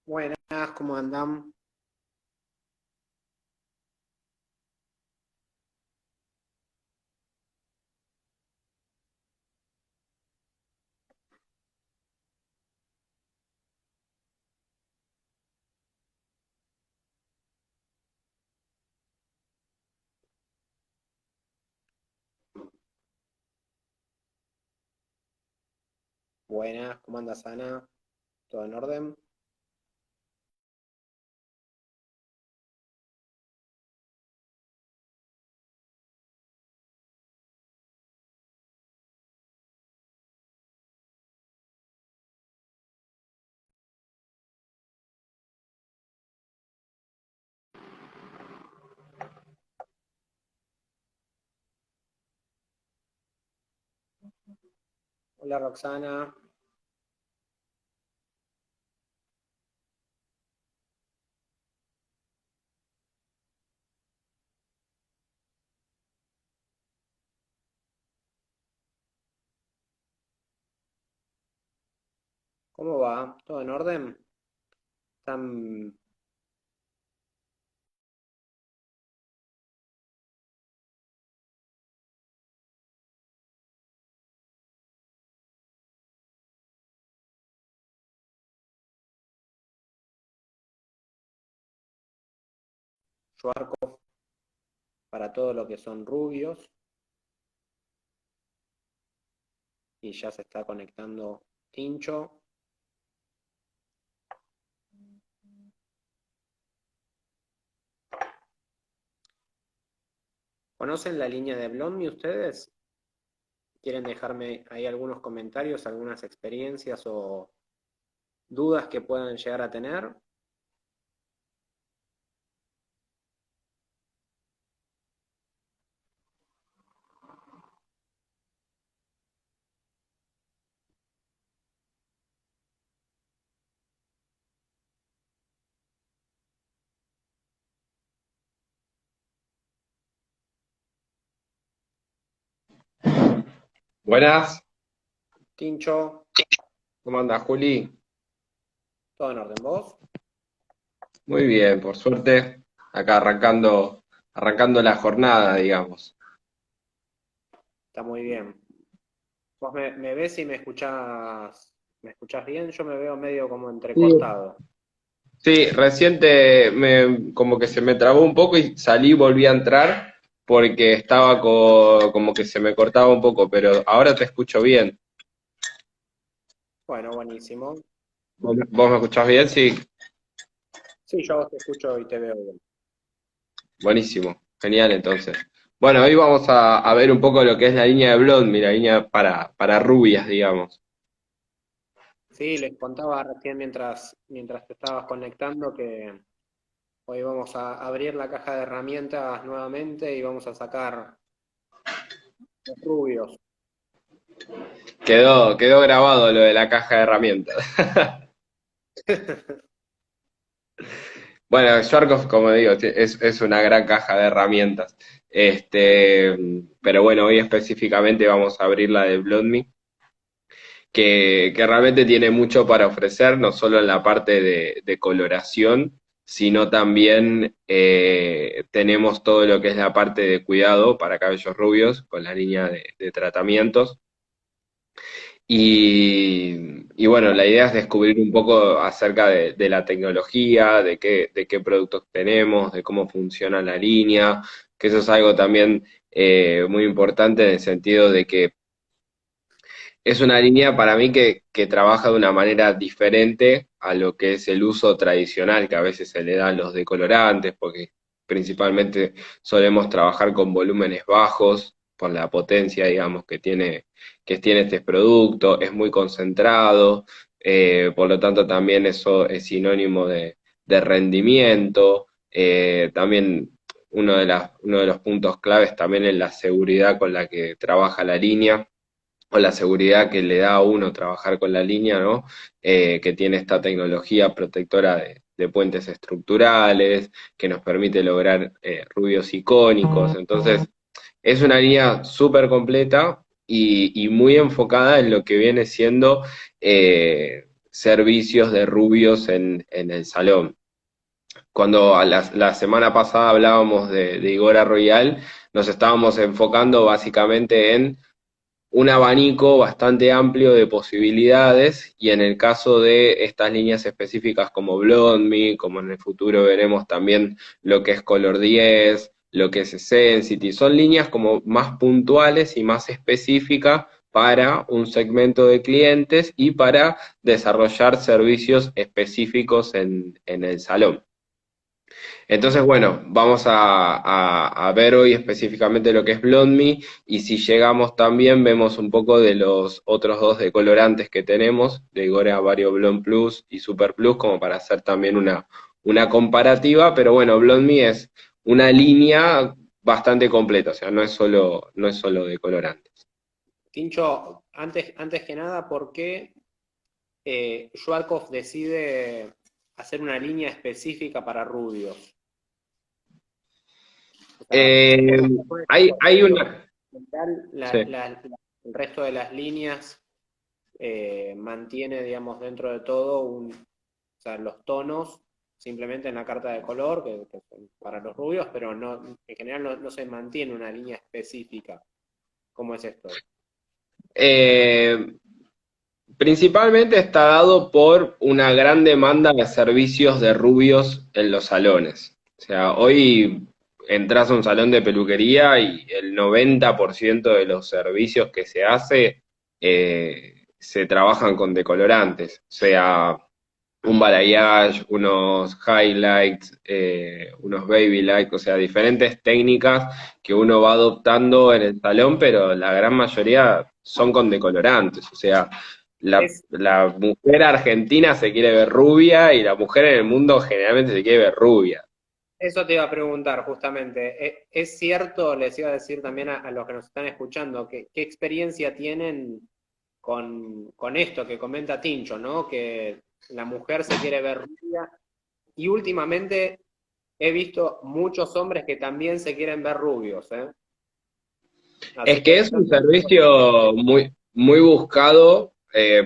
Buenas, ¿cómo andan? Buenas, ¿cómo andas, Ana? ¿Todo en orden? Hola, Roxana. ¿Cómo va? ¿Todo en orden? ¿Están... Schwarzkopf para todo lo que son rubios? Y ya se está conectando Tincho. ¿Conocen la línea de Blondie ustedes? ¿Quieren dejarme ahí algunos comentarios, algunas experiencias o dudas que puedan llegar a tener? Buenas, Tincho, ¿cómo andas, Juli? ¿todo en orden vos? Muy bien, por suerte, acá arrancando la jornada, digamos. Está muy bien. ¿Vos me ves y me escuchás bien? Yo me veo medio como Sí. entrecortado. Sí, reciente como que se me trabó un poco y salí y volví a entrar porque estaba como que se me cortaba un poco, pero ahora te escucho bien. Bueno, buenísimo. ¿Vos me escuchás bien? Sí, Sí, yo a vos te escucho y te veo bien. buenísimo, genial entonces. Bueno, hoy vamos a ver un poco lo que es la línea de Blond, la línea para rubias, digamos. Sí, les contaba recién mientras te estabas conectando que hoy vamos a abrir la caja de herramientas nuevamente y vamos a sacar los rubios. Quedó grabado lo de la caja de herramientas. Bueno, Sharkov, como digo, es una gran caja de herramientas. Este, pero bueno, hoy específicamente vamos a abrir la de Blondme, que realmente tiene mucho para ofrecer, no solo en la parte de coloración, sino también tenemos todo lo que es la parte de cuidado para cabellos rubios, con la línea de tratamientos. Y bueno, la idea es descubrir un poco acerca de la tecnología, de qué productos tenemos, de cómo funciona la línea, que eso es algo también muy importante en el sentido de que es una línea para mí que trabaja de una manera diferente a lo que es el uso tradicional que a veces se le da a los decolorantes, porque principalmente solemos trabajar con volúmenes bajos por la potencia, digamos, que tiene este producto, es muy concentrado, por lo tanto también eso es sinónimo de rendimiento, también uno de los puntos claves también es la seguridad con la que trabaja la línea o la seguridad que le da a uno trabajar con la línea, ¿no? Que tiene esta tecnología protectora de puentes estructurales, que nos permite lograr ruidos icónicos. Entonces, es una línea súper completa y muy enfocada en lo que viene siendo servicios de rubios en el salón. Cuando la semana pasada hablábamos de Igora Royal, nos estábamos enfocando básicamente en un abanico bastante amplio de posibilidades y en el caso de estas líneas específicas como Blonde Me, como en el futuro veremos también lo que es Color 10, lo que es Sensity, son líneas como más puntuales y más específicas para un segmento de clientes y para desarrollar servicios específicos en el salón. Entonces, bueno, vamos a ver hoy específicamente lo que es Blonde Me y si llegamos también vemos un poco de los otros dos decolorantes que tenemos, de Igora Vario Blonde Plus y Super Plus, como para hacer también una comparativa, pero bueno, Blonde Me es una línea bastante completa, o sea, no es solo decolorantes. Tincho, antes que nada, ¿por qué Schwarzkopf decide hacer una línea específica para rubios? O sea, Eh, ¿cuál hay es una... Sí. el resto de las líneas mantiene, digamos, dentro de todo o sea, los tonos simplemente en la carta de color, que son para los rubios, pero no, en general no se mantiene una línea específica. ¿Cómo es esto? Eh, Principalmente está dado por una gran demanda de servicios de rubios en los salones. O sea, hoy entras a un salón de peluquería y el 90% de los servicios que se hace se trabajan con decolorantes. O sea, un balayage, unos highlights, unos baby lights, o sea, diferentes técnicas que uno va adoptando en el salón, pero la gran mayoría son con decolorantes. O sea, Es, la mujer argentina se quiere ver rubia y la mujer en el mundo generalmente se quiere ver rubia. Eso te iba a preguntar justamente. ¿Es cierto, les iba a decir también a los que nos están escuchando, que qué experiencia tienen con esto que comenta Tincho, ¿no? Que la mujer se quiere ver rubia y últimamente he visto muchos hombres que también se quieren ver rubios, ¿eh? Es Así que que es un servicio muy, muy buscado.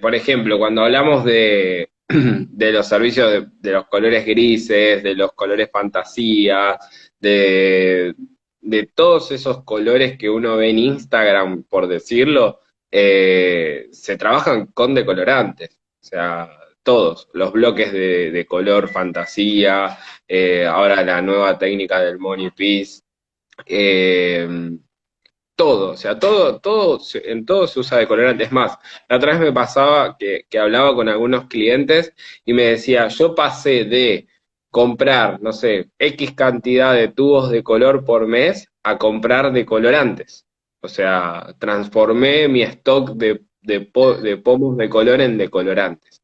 Por ejemplo, cuando hablamos de los servicios de los colores grises, de los colores fantasía, de, de todos esos colores que uno ve en Instagram, por decirlo, se trabajan con decolorantes. O sea, todos, los bloques de color fantasía, ahora la nueva técnica del Money Piece. Todo, o sea, todo, en todo se usa decolorante. Es más, la otra vez me pasaba que hablaba con algunos clientes y me decía, yo pasé de comprar, no sé, X cantidad de tubos de color por mes a comprar decolorantes. O sea, transformé mi stock de pomos de color en decolorantes.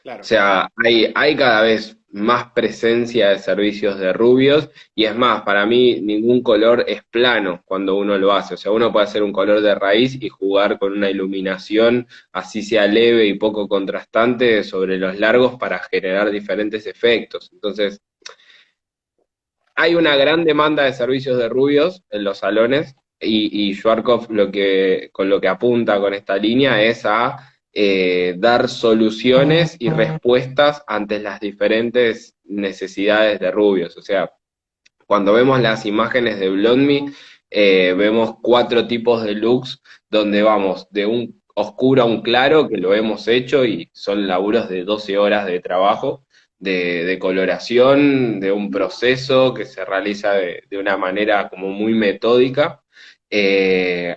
O claro. sea, hay cada vez más presencia de servicios de rubios y es más, para mí ningún color es plano cuando uno lo hace. O sea, uno puede hacer un color de raíz y jugar con una iluminación así sea leve y poco contrastante sobre los largos para generar diferentes efectos. Entonces, hay una gran demanda de servicios de rubios en los salones y Schwarzkopf con lo que apunta con esta línea es a dar soluciones y respuestas ante las diferentes necesidades de rubios. O sea, cuando vemos las imágenes de Blonde Me, vemos 4 tipos de looks donde vamos de un oscuro a un claro, que lo hemos hecho y son laburos de 12 horas de trabajo, de coloración, de un proceso que se realiza de una manera como muy metódica,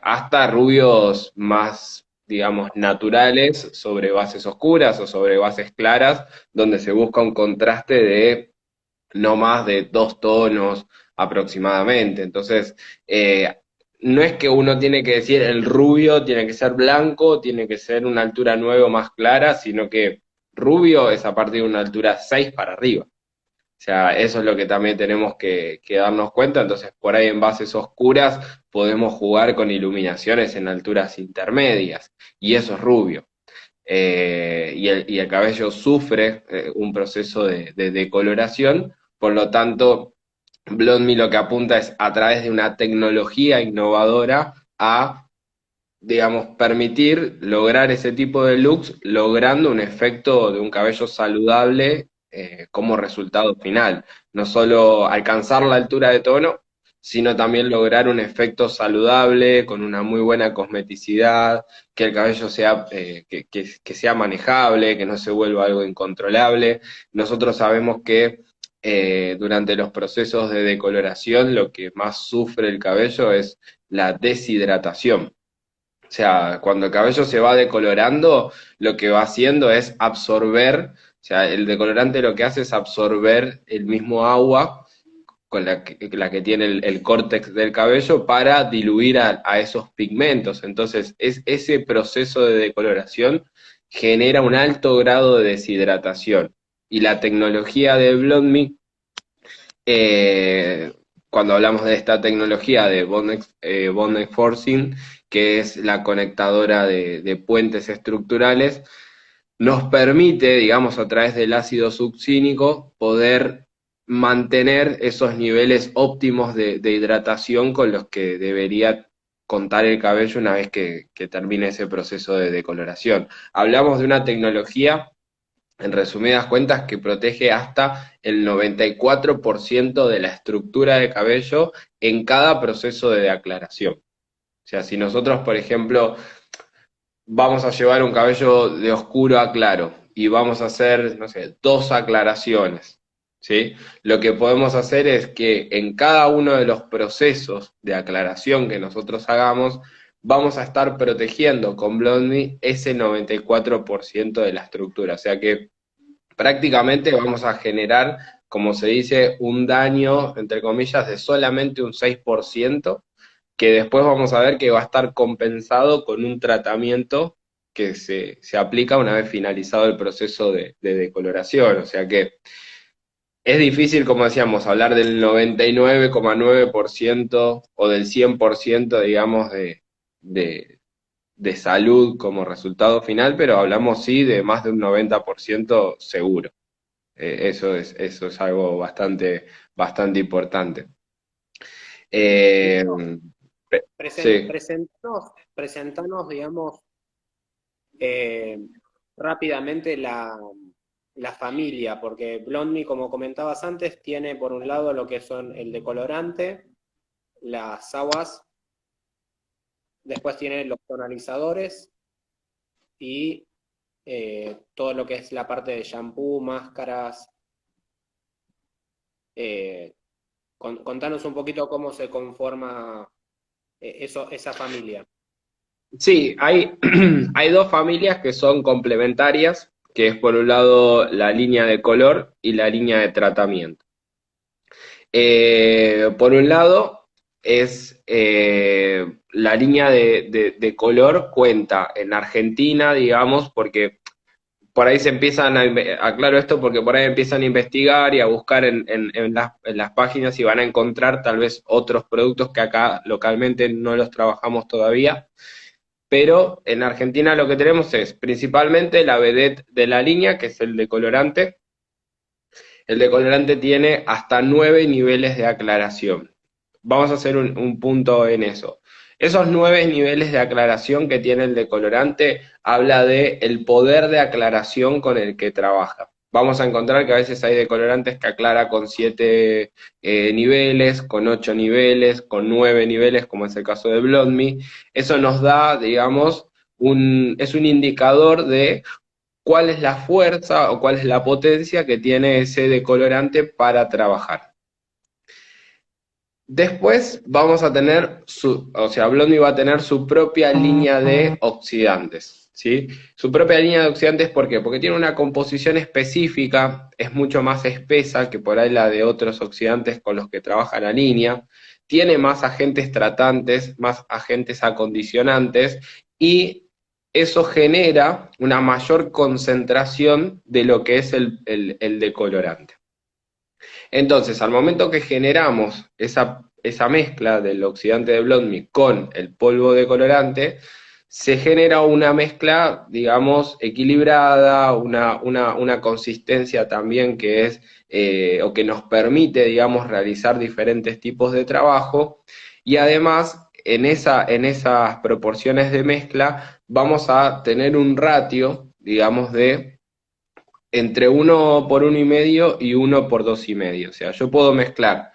hasta rubios más, digamos, naturales sobre bases oscuras o sobre bases claras, donde se busca un contraste de no más de 2 tonos aproximadamente. Entonces, no es que uno tiene que decir el rubio tiene que ser blanco, tiene que ser una altura 9 o más clara, sino que rubio es a partir de una altura 6 para arriba. O sea, eso es lo que también tenemos que darnos cuenta. Entonces, por ahí en bases oscuras podemos jugar con iluminaciones en alturas intermedias, y eso es rubio. Y el cabello sufre un proceso de decoloración, por lo tanto, Blonde Me lo que apunta es a través de una tecnología innovadora a digamos, permitir lograr ese tipo de looks, logrando un efecto de un cabello saludable como resultado final. No solo alcanzar la altura de tono, sino también lograr un efecto saludable, con una muy buena cosmeticidad, que el cabello sea, que sea manejable, que no se vuelva algo incontrolable. Nosotros sabemos que durante los procesos de decoloración lo que más sufre el cabello es la deshidratación. O sea, cuando el cabello se va decolorando, lo que va haciendo es absorber, o sea, el decolorante lo que hace es absorber el mismo agua con la que tiene el córtex del cabello para diluir a esos pigmentos. Entonces, ese proceso de decoloración genera un alto grado de deshidratación. Y la tecnología de Blondme, eh, cuando hablamos de esta tecnología de bond forcing, que es la conectadora de puentes estructurales, nos permite, digamos, a través del ácido succínico, poder mantener esos niveles óptimos de hidratación con los que debería contar el cabello una vez que termine ese proceso de decoloración. Hablamos de una tecnología, en resumidas cuentas, que protege hasta el 94% de la estructura de cabello en cada proceso de aclaración. O sea, si nosotros, por ejemplo, vamos a llevar un cabello de oscuro a claro y vamos a hacer, no sé, 2 aclaraciones, ¿sí? Lo que podemos hacer es que en cada uno de los procesos de aclaración que nosotros hagamos, vamos a estar protegiendo con Blondie ese 94% de la estructura. O sea que prácticamente vamos a generar, como se dice, un daño, entre comillas, de solamente un 6%, que después vamos a ver que va a estar compensado con un tratamiento que se aplica una vez finalizado el proceso de decoloración. O sea que es difícil, como decíamos, hablar del 99,9% o del 100%, digamos, de, de salud como resultado final, pero hablamos sí de más de un 90% seguro. Eso es algo bastante importante. Eh, sí. Presentanos, digamos, eh, rápidamente la familia, porque Blondie, como comentabas antes, tiene por un lado lo que son el decolorante, las aguas, después tiene los tonalizadores y todo lo que es la parte de shampoo, máscaras. eh, Contanos un poquito cómo se conforma esa familia. Sí, hay 2 familias que son complementarias, que es por un lado la línea de color y la línea de tratamiento. Por un lado es la línea de color cuenta en Argentina, digamos, porque por ahí se empiezan aclaro esto porque por ahí empiezan a investigar y a buscar en las páginas y van a encontrar tal vez otros productos que acá localmente no los trabajamos todavía, pero en Argentina lo que tenemos es principalmente la vedette de la línea, que es el decolorante. El decolorante tiene hasta 9 niveles de aclaración. Vamos a hacer un punto en eso. Esos 9 niveles de aclaración que tiene el decolorante habla de el poder de aclaración con el que trabaja. Vamos a encontrar que a veces hay decolorantes que aclara con 7 niveles, con 8 niveles, con 9 niveles, como es el caso de Blond Me. Eso nos da, digamos, es un indicador de cuál es la fuerza o cuál es la potencia que tiene ese decolorante para trabajar. Después vamos a tener o sea, Blondie va a tener su propia línea de oxidantes, ¿sí? Su propia línea de oxidantes, ¿por qué? Porque tiene una composición específica, es mucho más espesa que por ahí la de otros oxidantes con los que trabaja la línea, tiene más agentes tratantes, más agentes acondicionantes, y eso genera una mayor concentración de lo que es el decolorante. Entonces, al momento que generamos esa mezcla del oxidante de Blondme con el polvo decolorante, se genera una mezcla, digamos, equilibrada, una consistencia también que es, o que nos permite, digamos, realizar diferentes tipos de trabajo, y además en esas proporciones de mezcla vamos a tener un ratio, digamos, de entre 1 por 1,5 y 1 por 2,5. O sea, yo puedo mezclar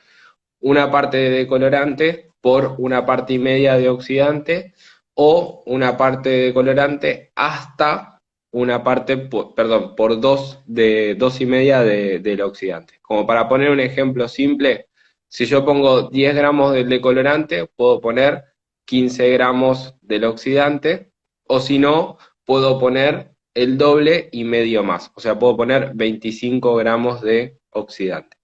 una parte de decolorante por una parte y media de oxidante, o una parte de colorante hasta una parte, perdón, por 2,5 del oxidante. Como para poner un ejemplo simple, si yo pongo 10 gramos del decolorante, puedo poner 15 gramos del oxidante, o si no, puedo poner el doble y medio más, o sea, puedo poner 25 gramos de oxidante.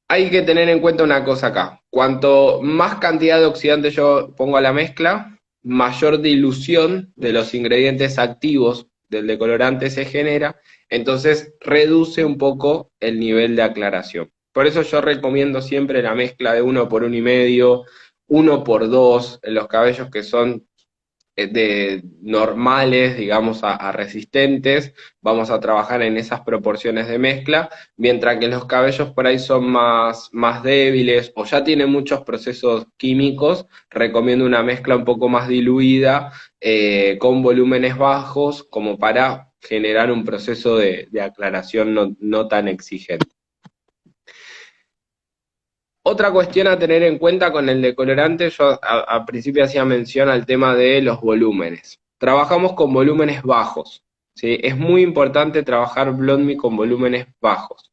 Hay que tener en cuenta una cosa acá. Cuanto más cantidad de oxidante yo pongo a la mezcla, mayor dilución de los ingredientes activos del decolorante se genera, entonces reduce un poco el nivel de aclaración. Por eso yo recomiendo siempre la mezcla de 1 por 1,5, 1 por 2 en los cabellos que son de normales, digamos, a resistentes, vamos a trabajar en esas proporciones de mezcla, mientras que los cabellos por ahí son más débiles o ya tienen muchos procesos químicos, recomiendo una mezcla un poco más diluida, con volúmenes bajos, como para generar un proceso de aclaración no tan exigente. Otra cuestión a tener en cuenta con el decolorante, yo al principio hacía mención al tema de los volúmenes. Trabajamos con volúmenes bajos, ¿sí? Es muy importante trabajar Blond Me con volúmenes bajos.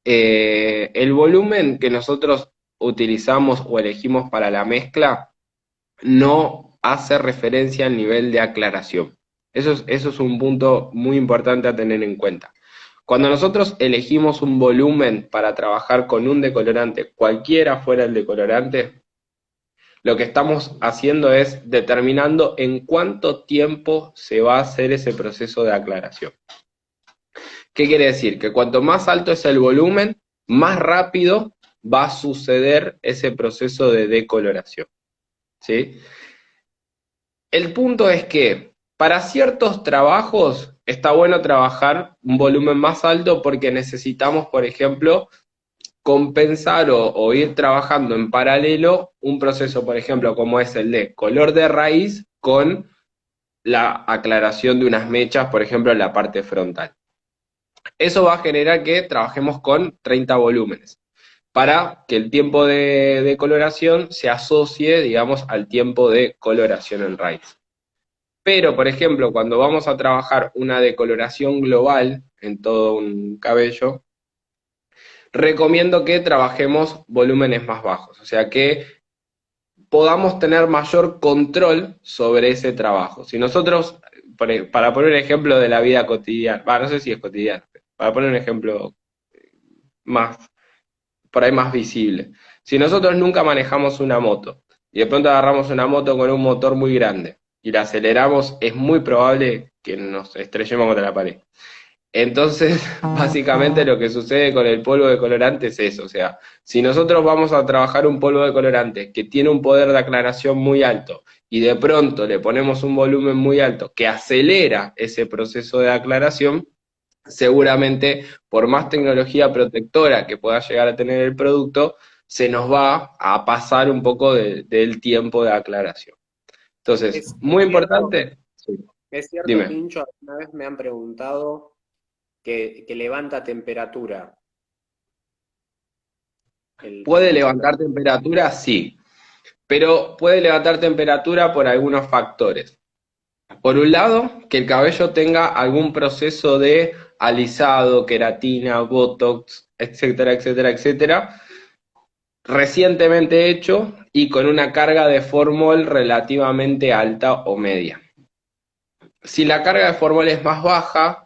El volumen que nosotros utilizamos o elegimos para la mezcla no hace referencia al nivel de aclaración. Eso es un punto muy importante a tener en cuenta. Cuando nosotros elegimos un volumen para trabajar con un decolorante, cualquiera fuera el decolorante, lo que estamos haciendo es determinando en cuánto tiempo se va a hacer ese proceso de aclaración. ¿Qué quiere decir? Que cuanto más alto es el volumen, más rápido va a suceder ese proceso de decoloración, ¿sí? El punto es que para ciertos trabajos está bueno trabajar un volumen más alto porque necesitamos, por ejemplo, compensar o ir trabajando en paralelo un proceso, por ejemplo, como es el de color de raíz con la aclaración de unas mechas, por ejemplo, en la parte frontal. Eso va a generar que trabajemos con 30 volúmenes, para que el tiempo de coloración se asocie, digamos, al tiempo de coloración en raíz. Pero, por ejemplo, cuando vamos a trabajar una decoloración global en todo un cabello, recomiendo que trabajemos volúmenes más bajos, o sea que podamos tener mayor control sobre ese trabajo. Si nosotros, para poner un ejemplo de la vida cotidiana, no sé si es cotidiana, para poner un ejemplo más, por ahí más visible. Si nosotros nunca manejamos una moto y de pronto agarramos una moto con un motor muy grande y la aceleramos, es muy probable que nos estrellemos contra la pared. Entonces, básicamente lo que sucede con el polvo de colorante es eso, o sea, si nosotros vamos a trabajar un polvo de colorante que tiene un poder de aclaración muy alto y de pronto le ponemos un volumen muy alto que acelera ese proceso de aclaración, seguramente por más tecnología protectora que pueda llegar a tener el producto, se nos va a pasar un poco del tiempo de aclaración. Entonces, Es muy cierto, importante, sí, es cierto, dime. Tincho, una vez me han preguntado que levanta temperatura ¿Puede el color. levantar temperatura? Sí, pero puede levantar temperatura por algunos factores. Por un lado, que el cabello tenga algún proceso de alisado, queratina, botox, etcétera, etcétera, etcétera, recientemente hecho y con una carga de formol relativamente alta o media. Si la carga de formol es más baja,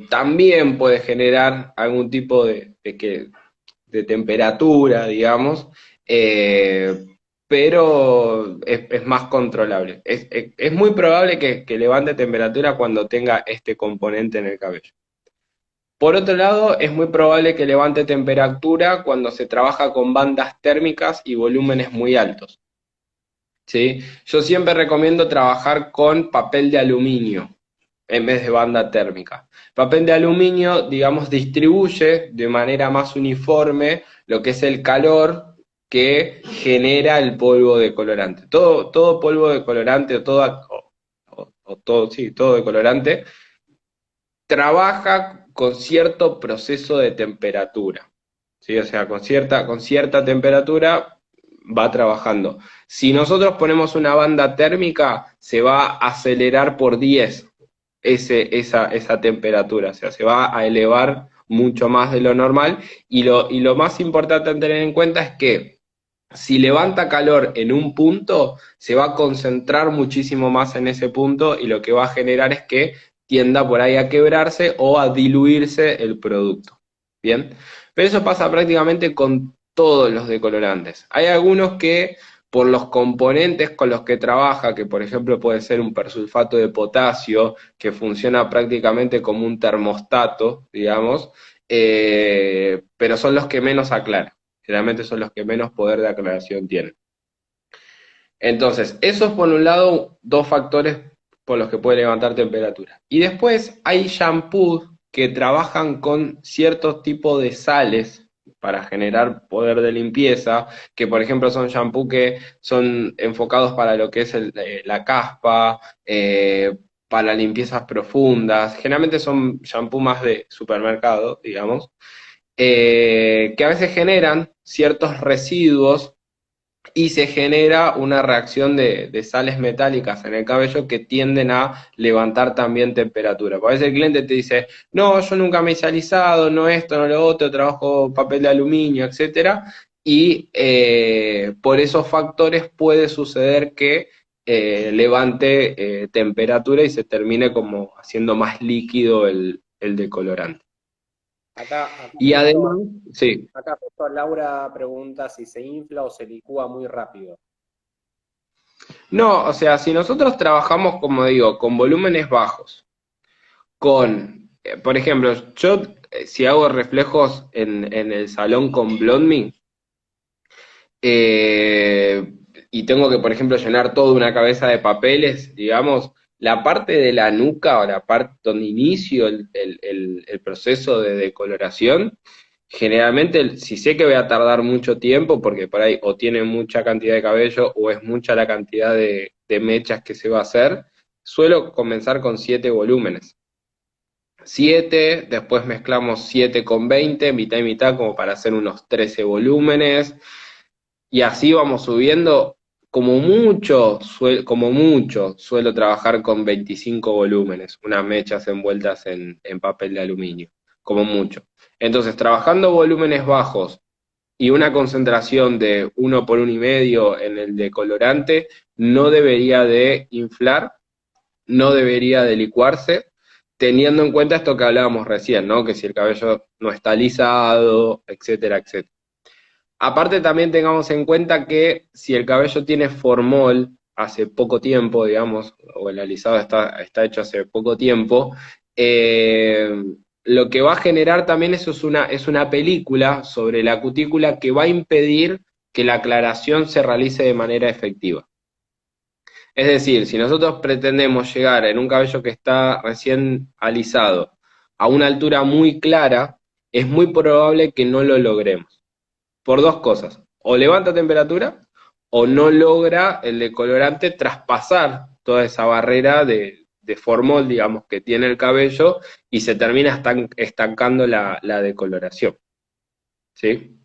también puede generar algún tipo de temperatura, digamos, eh, pero es más controlable. Es muy probable que levante temperatura cuando tenga este componente en el cabello. Por otro lado, es muy probable que levante temperatura cuando se trabaja con bandas térmicas y volúmenes muy altos, ¿sí? Yo siempre recomiendo trabajar con papel de aluminio en vez de banda térmica. Papel de aluminio, digamos, distribuye de manera más uniforme lo que es el calor que genera el polvo decolorante. Todo polvo decolorante todo decolorante trabaja con cierto proceso de temperatura, ¿sí? O sea, con cierta temperatura va trabajando. Si nosotros ponemos una banda térmica, se va a acelerar por 10 esa temperatura, o sea, se va a elevar mucho más de lo normal y lo más importante a tener en cuenta es que si levanta calor en un punto, se va a concentrar muchísimo más en ese punto y lo que va a generar es que tienda por ahí a quebrarse o a diluirse el producto. Bien, pero eso pasa prácticamente con todos los decolorantes. Hay algunos que por los componentes con los que trabaja, que por ejemplo puede ser un persulfato de potasio, que funciona prácticamente como un termostato, digamos, pero son los que menos aclaran. Generalmente son los que menos poder de aclaración tienen. Entonces, esos por un lado, dos factores por los que puede levantar temperatura. Y después hay shampoos que trabajan con ciertos tipos de sales para generar poder de limpieza, que por ejemplo son shampoos que son enfocados para lo que es la caspa, para limpiezas profundas. Generalmente son shampoos más de supermercado, digamos, que a veces generan ciertos residuos y se genera una reacción de sales metálicas en el cabello que tienden a levantar también temperatura. Por a veces el cliente te dice, no, yo nunca me he alisado, no esto, no lo otro, trabajo papel de aluminio, etcétera, y por esos factores puede suceder que levante temperatura y se termine como haciendo más líquido el decolorante. Acá Y además, justo, sí. acá justo Laura pregunta si se infla o se licúa muy rápido. No, o sea, si nosotros trabajamos, como digo, con volúmenes bajos, por ejemplo, yo si hago reflejos en el salón con Blondme, eh, y tengo que, por ejemplo, llenar toda una cabeza de papeles, digamos, la parte de la nuca o la parte donde inicio el proceso de decoloración, generalmente, si sé que voy a tardar mucho tiempo, porque por ahí o tiene mucha cantidad de cabello o es mucha la cantidad de mechas que se va a hacer, suelo comenzar con 7 volúmenes. 7, después mezclamos 7 con 20, mitad y mitad, como para hacer unos 13 volúmenes, y así vamos subiendo. Como mucho, suelo trabajar con 25 volúmenes, unas mechas envueltas en papel de aluminio, como mucho. Entonces, trabajando volúmenes bajos y una concentración de 1 por 1,5 en el decolorante, no debería de inflar, no debería de licuarse, teniendo en cuenta esto que hablábamos recién, ¿no? Que si el cabello no está alisado, etcétera, etcétera. Aparte también tengamos en cuenta que si el cabello tiene formol hace poco tiempo, digamos, o el alisado está hecho hace poco tiempo, eh, lo que va a generar también eso es una película sobre la cutícula que va a impedir que la aclaración se realice de manera efectiva. Es decir, si nosotros pretendemos llegar en un cabello que está recién alisado a una altura muy clara, es muy probable que no lo logremos por dos cosas. O levanta temperatura o no logra el decolorante traspasar toda esa barrera de formol, digamos, que tiene el cabello y se termina estancando la decoloración. ¿Sí?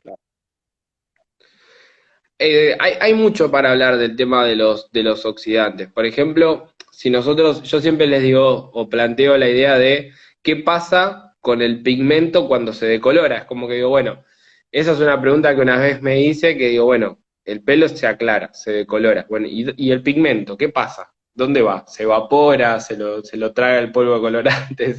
Hay mucho para hablar del tema de los oxidantes. Por ejemplo, si nosotros, yo siempre les digo o planteo la idea de qué pasa con el pigmento cuando se decolora. Es como que digo, bueno, esa es una pregunta que una vez me hice, que digo, bueno, el pelo se aclara, se decolora. Bueno, y el pigmento, ¿qué pasa? ¿Dónde va? ¿Se evapora? Se lo traga el polvo colorante?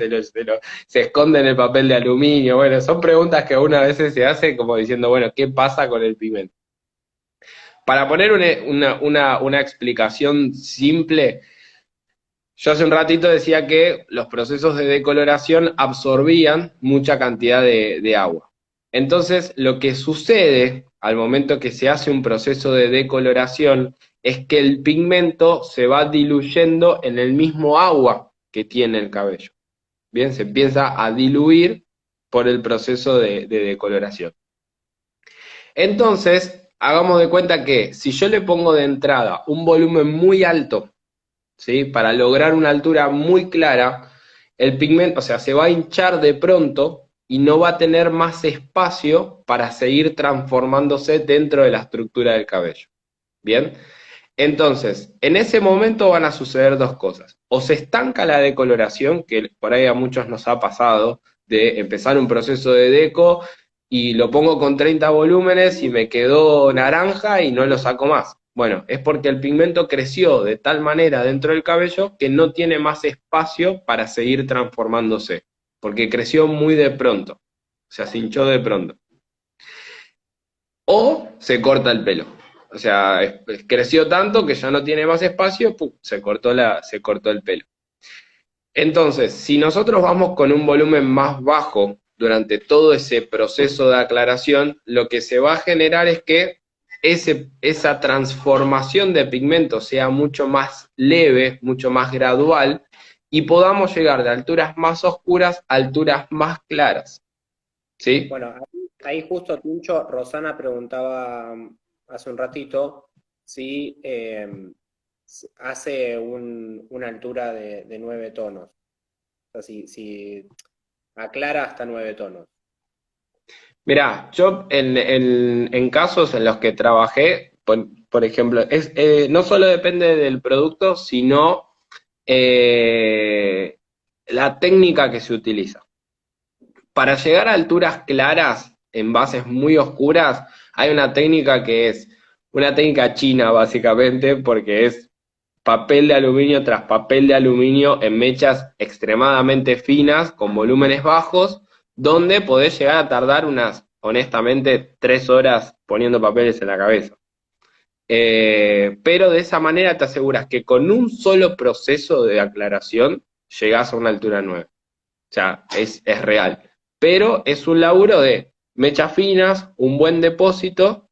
¿Se esconde en el papel de aluminio? Bueno, son preguntas que una vez se hace como diciendo, bueno, ¿qué pasa con el pigmento? Para poner una explicación simple, yo hace un ratito decía que los procesos de decoloración absorbían mucha cantidad de agua. Entonces, lo que sucede al momento que se hace un proceso de decoloración es que el pigmento se va diluyendo en el mismo agua que tiene el cabello. Bien, se empieza a diluir por el proceso de decoloración. Entonces, hagamos de cuenta que si yo le pongo de entrada un volumen muy alto, ¿sí? Para lograr una altura muy clara, el pigmento, o sea, se va a hinchar de pronto y no va a tener más espacio para seguir transformándose dentro de la estructura del cabello. ¿Bien? Entonces, en ese momento van a suceder dos cosas. O se estanca la decoloración, que por ahí a muchos nos ha pasado, de empezar un proceso de deco y lo pongo con 30 volúmenes y me quedó naranja y no lo saco más. Bueno, es porque el pigmento creció de tal manera dentro del cabello que no tiene más espacio para seguir transformándose, porque creció muy de pronto, o sea, se hinchó de pronto. O se corta el pelo. O sea, creció tanto que ya no tiene más espacio, ¡pum! Se cortó el pelo. Entonces, si nosotros vamos con un volumen más bajo durante todo ese proceso de aclaración, lo que se va a generar es que esa transformación de pigmento sea mucho más leve, mucho más gradual, y podamos llegar de alturas más oscuras a alturas más claras. ¿Sí? Bueno, ahí justo, Tincho, Rosana preguntaba hace un ratito si hace una altura de 9 tonos. O sea, si aclara hasta 9 tonos. Mirá, yo en casos en los que trabajé, por ejemplo, no solo depende del producto, sino eh, la técnica que se utiliza. Para llegar a alturas claras en bases muy oscuras, hay una técnica que es una técnica china, básicamente, porque es papel de aluminio tras papel de aluminio en mechas extremadamente finas, con volúmenes bajos, donde podés llegar a tardar unas, honestamente, 3 horas poniendo papeles en la cabeza. Pero de esa manera te aseguras que con un solo proceso de aclaración llegás a una altura nueva. O sea, es real. Pero es un laburo de mechas finas, un buen depósito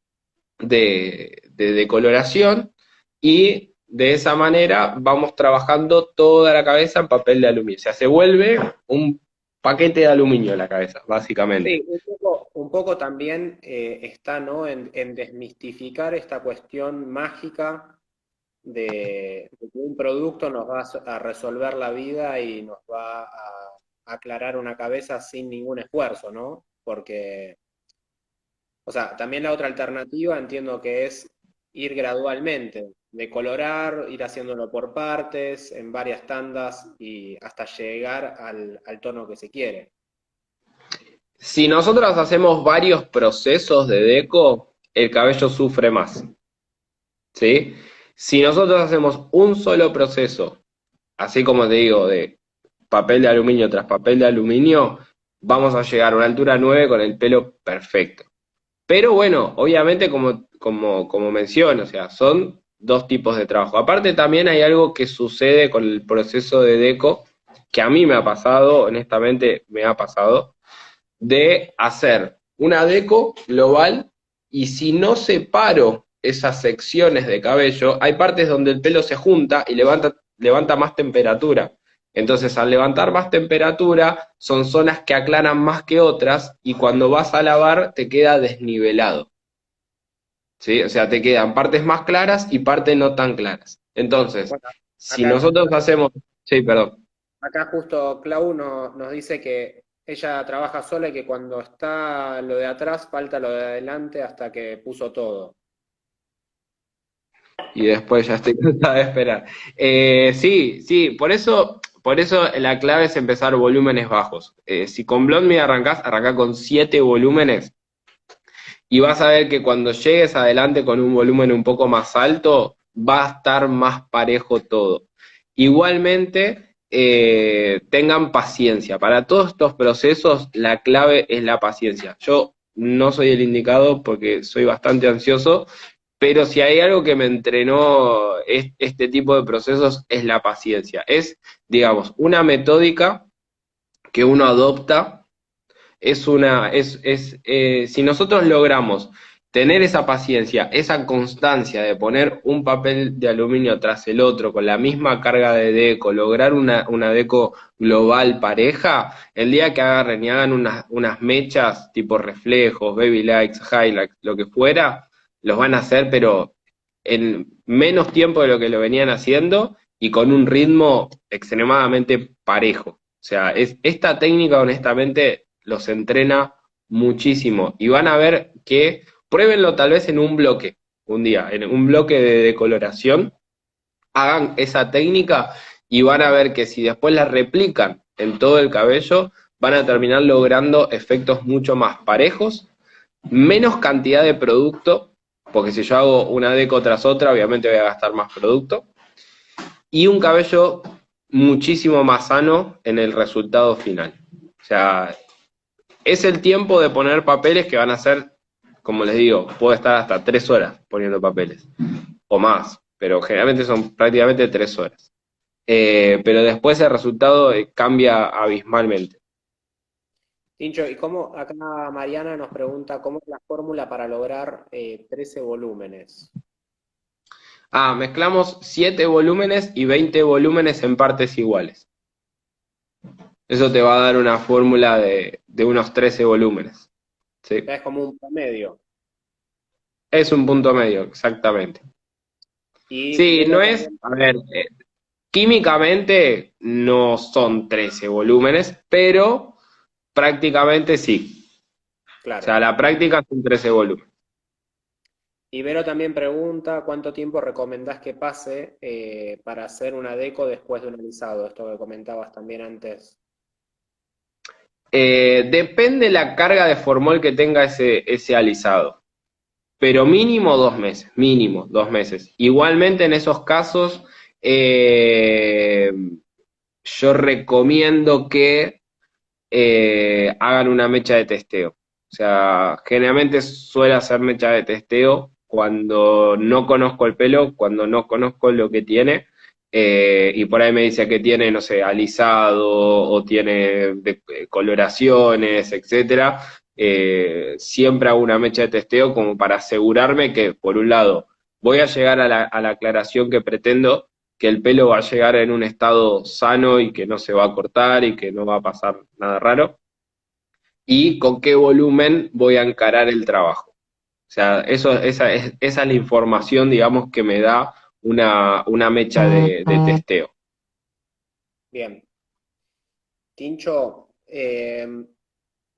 de decoloración y de esa manera vamos trabajando toda la cabeza en papel de aluminio. O sea, se vuelve un paquete de aluminio la cabeza, básicamente. Sí, un poco también está, ¿no? En desmistificar esta cuestión mágica de que un producto nos va a resolver la vida y nos va a aclarar una cabeza sin ningún esfuerzo, ¿no? Porque, o sea, también la otra alternativa entiendo que es ir gradualmente, decolorar, ir haciéndolo por partes, en varias tandas y hasta llegar al tono que se quiere. Si nosotros hacemos varios procesos de deco, el cabello sufre más, ¿sí? Si nosotros hacemos un solo proceso, así como te digo, de papel de aluminio tras papel de aluminio, vamos a llegar a una altura 9 con el pelo perfecto. Pero bueno, obviamente como menciono, o sea, son dos tipos de trabajo. Aparte también hay algo que sucede con el proceso de deco, que a mí me ha pasado, honestamente me ha pasado, de hacer una deco global y si no separo esas secciones de cabello, hay partes donde el pelo se junta y levanta más temperatura. Entonces, al levantar más temperatura, son zonas que aclaran más que otras y cuando vas a lavar te queda desnivelado. ¿Sí? O sea, te quedan partes más claras y partes no tan claras. Entonces, Bueno, si acá, nosotros hacemos... Sí, perdón. acá justo Clau nos dice que ella trabaja sola y que cuando está lo de atrás, falta lo de adelante hasta que puso todo. Y después ya estoy cansada de esperar. Sí, sí, por eso la clave es empezar volúmenes bajos. Si con Blond Me arrancá con 7 volúmenes y vas a ver que cuando llegues adelante con un volumen un poco más alto, va a estar más parejo todo. Igualmente, tengan paciencia. Para todos estos procesos, la clave es la paciencia. Yo no soy el indicado porque soy bastante ansioso, pero si hay algo que me entrenó este tipo de procesos es la paciencia. Es, digamos, una metódica que uno adopta, si nosotros logramos tener esa paciencia, esa constancia de poner un papel de aluminio tras el otro con la misma carga de deco, lograr una deco global pareja, el día que agarren y hagan unas mechas tipo reflejos, baby lights, highlights, lo que fuera, los van a hacer, pero en menos tiempo de lo que lo venían haciendo y con un ritmo extremadamente parejo. O sea, esta técnica honestamente los entrena muchísimo y van a ver que pruébenlo tal vez en un bloque, un día, en un bloque de decoloración, hagan esa técnica y van a ver que si después la replican en todo el cabello, van a terminar logrando efectos mucho más parejos, menos cantidad de producto, porque si yo hago una deco tras otra, obviamente voy a gastar más producto, y un cabello muchísimo más sano en el resultado final. O sea, es el tiempo de poner papeles que van a ser, como les digo, puedo estar hasta 3 horas poniendo papeles, o más, pero generalmente son prácticamente 3 horas. Pero después el resultado cambia abismalmente. Tincho, ¿y cómo, acá Mariana nos pregunta, cómo es la fórmula para lograr 13 volúmenes? Ah, mezclamos 7 volúmenes y 20 volúmenes en partes iguales. Eso te va a dar una fórmula de unos 13 volúmenes. ¿Sí? Ya es como un promedio. Es un punto medio, exactamente. Y Sí, no Vero es, también, a ver, químicamente no son 13 volúmenes, pero prácticamente sí. O claro. sea, la práctica son 13 volúmenes. Y Vero también pregunta cuánto tiempo recomendás que pase para hacer una deco después de un alisado, esto que comentabas también antes. Depende la carga de formol que tenga ese alisado, pero mínimo 2 meses. Igualmente en esos casos, eh, yo recomiendo que hagan una mecha de testeo. O sea, generalmente suele hacer mecha de testeo cuando no conozco el pelo, cuando no conozco lo que tiene, y por ahí me dice que tiene, no sé, alisado o tiene coloraciones, etcétera. Siempre hago una mecha de testeo como para asegurarme que, por un lado, voy a llegar a la aclaración que pretendo, que el pelo va a llegar en un estado sano y que no se va a cortar y que no va a pasar nada raro, y con qué volumen voy a encarar el trabajo. O sea, esa es la información, digamos, que me da una mecha de testeo. Bien. Tincho,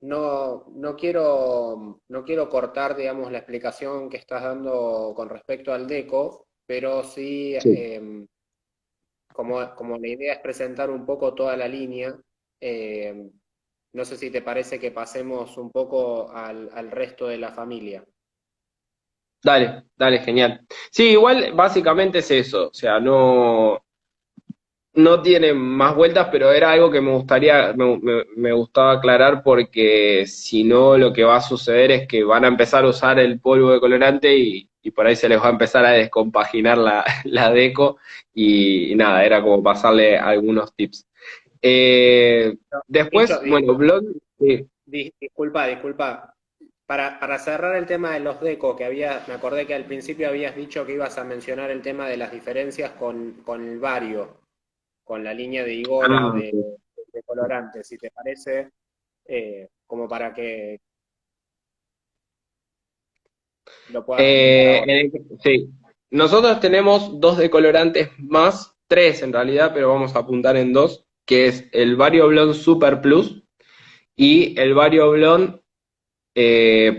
no quiero cortar, digamos, la explicación que estás dando con respecto al deco, pero sí, Sí. como la idea es presentar un poco toda la línea, eh, no sé si te parece que pasemos un poco al resto de la familia. Dale, dale, genial. Sí, igual básicamente es eso, o sea, no tiene más vueltas, pero era algo que me gustaba aclarar porque si no lo que va a suceder es que van a empezar a usar el polvo de colorante y por ahí se les va a empezar a descompaginar la deco y nada, era como pasarle algunos tips. Tincho, Después, bueno, blog, disculpa. Para cerrar el tema de los deco, me acordé que al principio habías dicho que ibas a mencionar el tema de las diferencias con el Vario, con la línea de Igora ah, de colorantes, si te parece, como para que lo puedas comentar ahora. sí, nosotros tenemos dos decolorantes más, tres en realidad, pero vamos a apuntar en dos, que es el Vario Blond Super Plus y el Vario Blond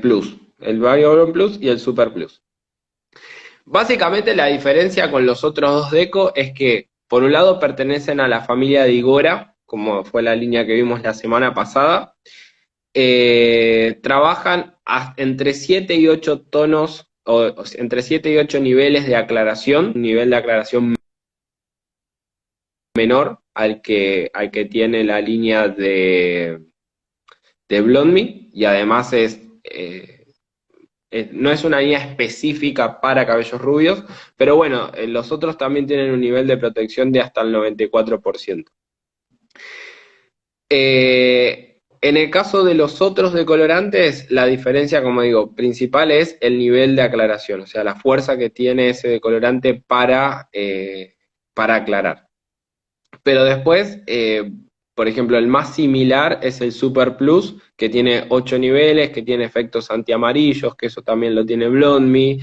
Plus. El Vario Blond Plus y el Super Plus. Básicamente la diferencia con los otros dos deco es que, por un lado, pertenecen a la familia de Igora, como fue la línea que vimos la semana pasada. Trabajan entre 7 y 8 tonos, o entre 7 y 8 niveles de aclaración, un nivel de aclaración menor al que tiene la línea de Blond Me, y además no es una línea específica para cabellos rubios, pero bueno, los otros también tienen un nivel de protección de hasta el 94%. En el caso de los otros decolorantes, la diferencia, como digo, principal es el nivel de aclaración, o sea, la fuerza que tiene ese decolorante para aclarar. Pero después, Por ejemplo, el más similar es el Super Plus, que tiene 8 niveles, que tiene efectos antiamarillos, que eso también lo tiene Blond Me,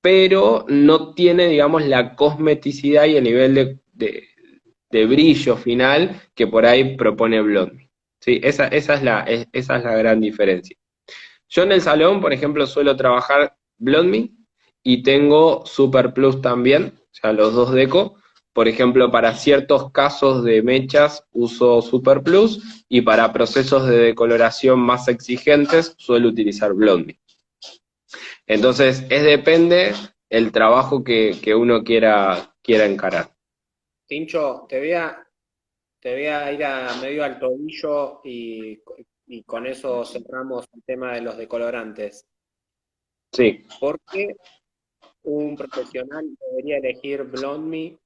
pero no tiene, digamos, la cosmeticidad y el nivel de brillo final que por ahí propone Blond Me. Sí, esa es la gran diferencia. Yo en el salón, por ejemplo, suelo trabajar Blond Me y tengo Super Plus también, o sea, los dos deco. Por ejemplo, para ciertos casos de mechas uso Super Plus y para procesos de decoloración más exigentes suelo utilizar Blond Me. Entonces, depende el trabajo que uno quiera encarar. Tincho, te voy a ir a medio al tobillo y con eso cerramos el tema de los decolorantes. Sí. ¿Por qué un profesional debería elegir Blond Me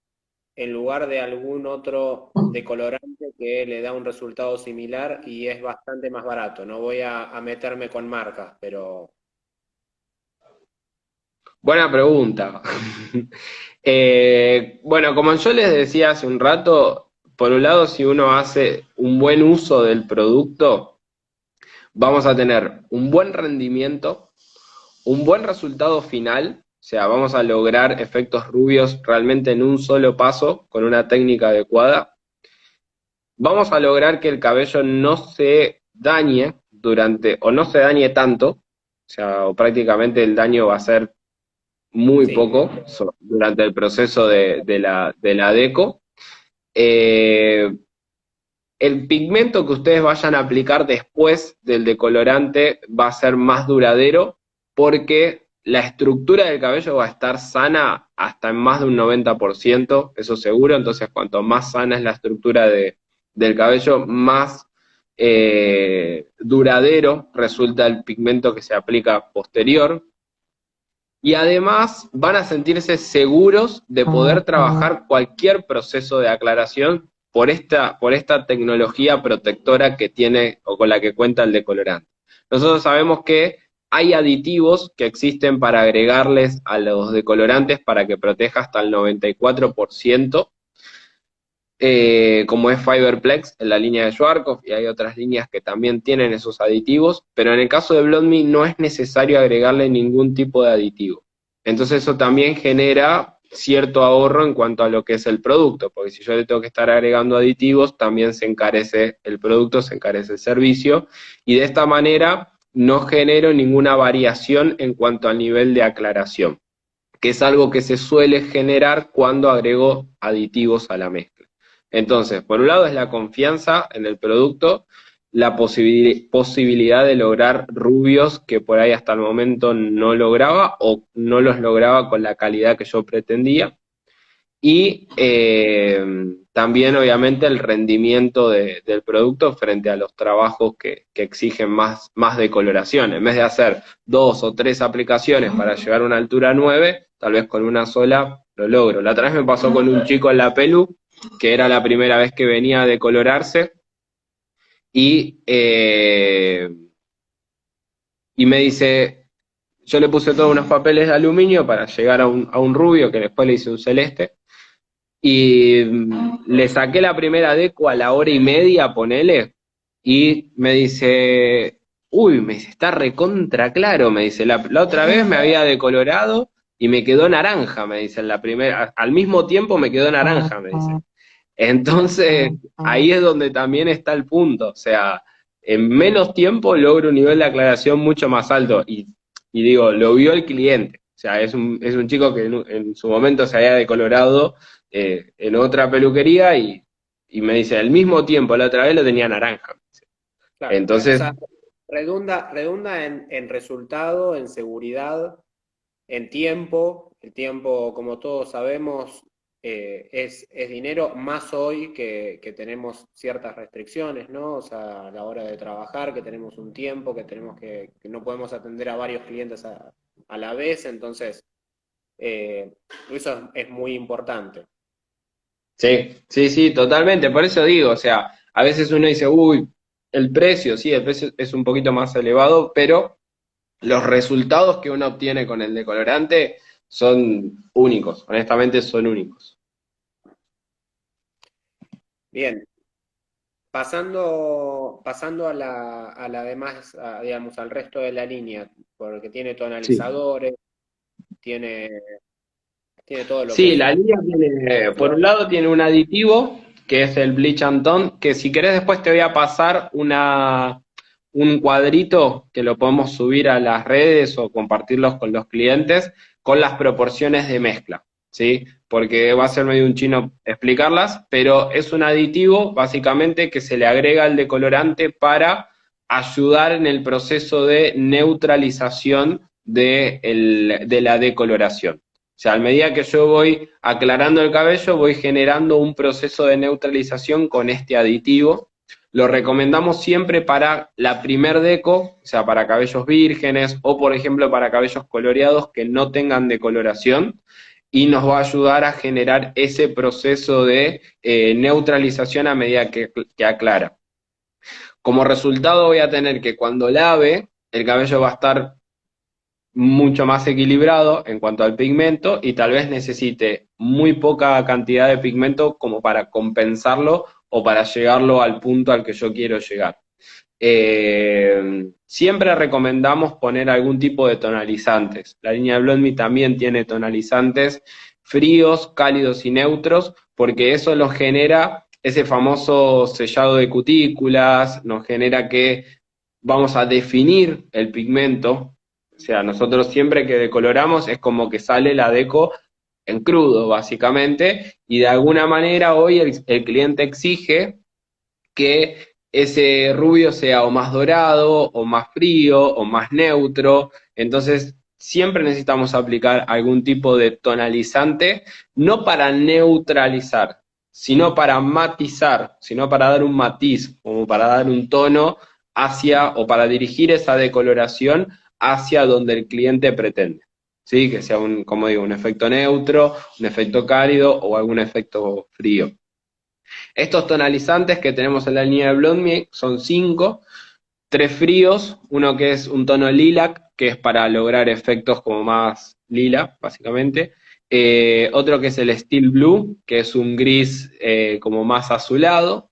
en lugar de algún otro decolorante que le da un resultado similar y es bastante más barato? No voy a meterme con marcas, pero Buena pregunta. Bueno, como yo les decía hace un rato, por un lado, si uno hace un buen uso del producto, vamos a tener un buen rendimiento, un buen resultado final, o sea, vamos a lograr efectos rubios realmente en un solo paso con una técnica adecuada. Vamos a lograr que el cabello no se dañe durante, o no se dañe tanto, o sea, o prácticamente el daño va a ser muy sí, poco durante el proceso de la deco. Eh, el pigmento que ustedes vayan a aplicar después del decolorante va a ser más duradero porque la estructura del cabello va a estar sana hasta en más de un 90%, eso seguro. Entonces, cuanto más sana es la estructura del cabello, más duradero resulta el pigmento que se aplica posterior. Y además van a sentirse seguros de poder trabajar cualquier proceso de aclaración por esta tecnología protectora que tiene o con la que cuenta el decolorante. Nosotros sabemos que hay aditivos que existen para agregarles a los decolorantes para que proteja hasta el 94%, como es Fiberplex en la línea de Schwarzkopf, y hay otras líneas que también tienen esos aditivos, pero en el caso de Blond Me no es necesario agregarle ningún tipo de aditivo. Entonces eso también genera cierto ahorro en cuanto a lo que es el producto, porque si yo le tengo que estar agregando aditivos, también se encarece el producto, se encarece el servicio, y de esta manera no genero ninguna variación en cuanto al nivel de aclaración, que es algo que se suele generar cuando agrego aditivos a la mezcla. Entonces, por un lado es la confianza en el producto, la posibilidad de lograr rubios que por ahí hasta el momento no lograba o no los lograba con la calidad que yo pretendía. Y también, obviamente, el rendimiento del producto frente a los trabajos que exigen más decoloración. En vez de hacer 2 o 3 aplicaciones para llegar a una altura 9, tal vez con una sola lo logro. La otra vez me pasó con un chico en la Pelu, que era la primera vez que venía a decolorarse, y, eh, y me dice, yo le puse todos unos papeles de aluminio para llegar a un rubio, que después le hice un celeste. Y le saqué la primera deco a la hora y media, ponele, y me dice, uy, me dice, está recontra claro, me dice, la otra vez me había decolorado y me quedó naranja, me dice, en la primera, al mismo tiempo me quedó naranja, me dice. Entonces, ahí es donde también está el punto, o sea, en menos tiempo logro un nivel de aclaración mucho más alto, y digo, lo vio el cliente, o sea, es un chico que en su momento se había decolorado en otra peluquería y me dice, al mismo tiempo, la otra vez lo tenía naranja. claro. O Entonces, sea, redunda en resultado, en seguridad, en tiempo. El tiempo, como todos sabemos, es dinero, más hoy que tenemos ciertas restricciones, ¿no? O sea, a la hora de trabajar, que tenemos un tiempo, que no podemos atender a varios clientes a la vez, entonces eso es muy importante. sí, sí, sí, totalmente, por eso digo, o sea, a veces uno dice, uy, el precio, sí, el precio es un poquito más elevado, pero los resultados que uno obtiene con el decolorante son únicos, honestamente son únicos. Bien, pasando a la demás, digamos, al resto de la línea, porque tiene Sí. tonalizadores, tiene, tiene todo lo que Sí, es la línea tiene, por un lado tiene un aditivo, que es el Bleach and Tone, que si querés después te voy a pasar un cuadrito que lo podemos subir a las redes o compartirlos con los clientes con las proporciones de mezcla, ¿sí? Porque va a ser medio un chino explicarlas, pero es un aditivo básicamente que se le agrega al decolorante para ayudar en el proceso de neutralización de la decoloración. O sea, a medida que yo voy aclarando el cabello, voy generando un proceso de neutralización con este aditivo. Lo recomendamos siempre para la primer deco, o sea, para cabellos vírgenes o, por ejemplo, para cabellos coloreados que no tengan decoloración y nos va a ayudar a generar ese proceso de neutralización a medida que aclara. Como resultado voy a tener que cuando lave, el cabello va a estar mucho más equilibrado en cuanto al pigmento y tal vez necesite muy poca cantidad de pigmento como para compensarlo o para llegarlo al punto al que yo quiero llegar. Siempre recomendamos poner algún tipo de tonalizantes. La línea de Blond Me también tiene tonalizantes fríos, cálidos y neutros, porque eso nos genera ese famoso sellado de cutículas, nos genera que vamos a definir el pigmento. O sea, nosotros siempre que decoloramos es como que sale la deco en crudo, básicamente, y de alguna manera hoy el cliente exige que ese rubio sea o más dorado, o más frío, o más neutro. Entonces, siempre necesitamos aplicar algún tipo de tonalizante, no para neutralizar, sino para matizar, sino para dar un matiz, como para dar un tono hacia, o para dirigir esa decoloración hacia donde el cliente pretende. ¿Sí? Que sea un, como digo, un efecto neutro, un efecto cálido o algún efecto frío. Estos tonalizantes que tenemos en la línea de Blond Me son 5, 3 fríos, uno que es un tono lilac, que es para lograr efectos como más lila, básicamente. Otro que es el Steel Blue, que es un gris como más azulado.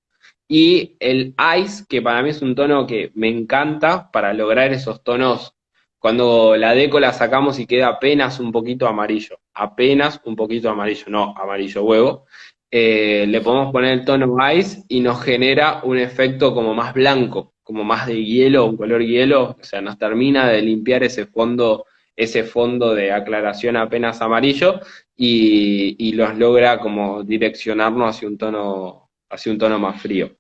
Y el Ice, que para mí es un tono que me encanta para lograr esos tonos cuando la deco la sacamos y queda apenas un poquito amarillo. Apenas un poquito amarillo, no amarillo huevo. Le podemos poner el tono ice y nos genera un efecto como más blanco, como más de hielo, un color hielo, o sea, nos termina de limpiar ese fondo de aclaración apenas amarillo y los logra como direccionarnos hacia un tono más frío.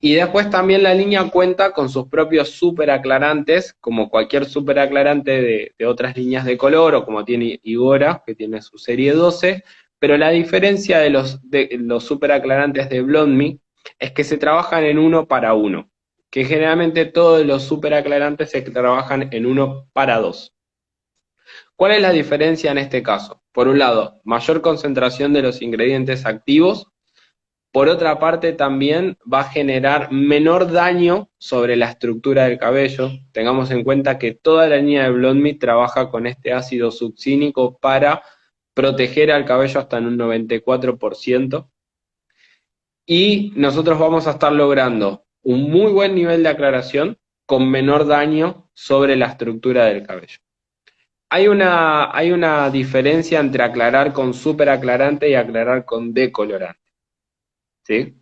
Y después también la línea cuenta con sus propios super aclarantes, como cualquier super aclarante de otras líneas de color, o como tiene Igora, que tiene su serie 12, pero la diferencia de los super aclarantes de Blond Me es que se trabajan en uno para uno, que generalmente todos los super aclarantes se trabajan en uno para dos. ¿Cuál es la diferencia en este caso? Por un lado, mayor concentración de los ingredientes activos. Por otra parte, también va a generar menor daño sobre la estructura del cabello. Tengamos en cuenta que toda la línea de Blond Me trabaja con este ácido succínico para proteger al cabello hasta en un 94%. Y nosotros vamos a estar logrando un muy buen nivel de aclaración con menor daño sobre la estructura del cabello. Hay una diferencia entre aclarar con superaclarante y aclarar con decolorante, ¿sí?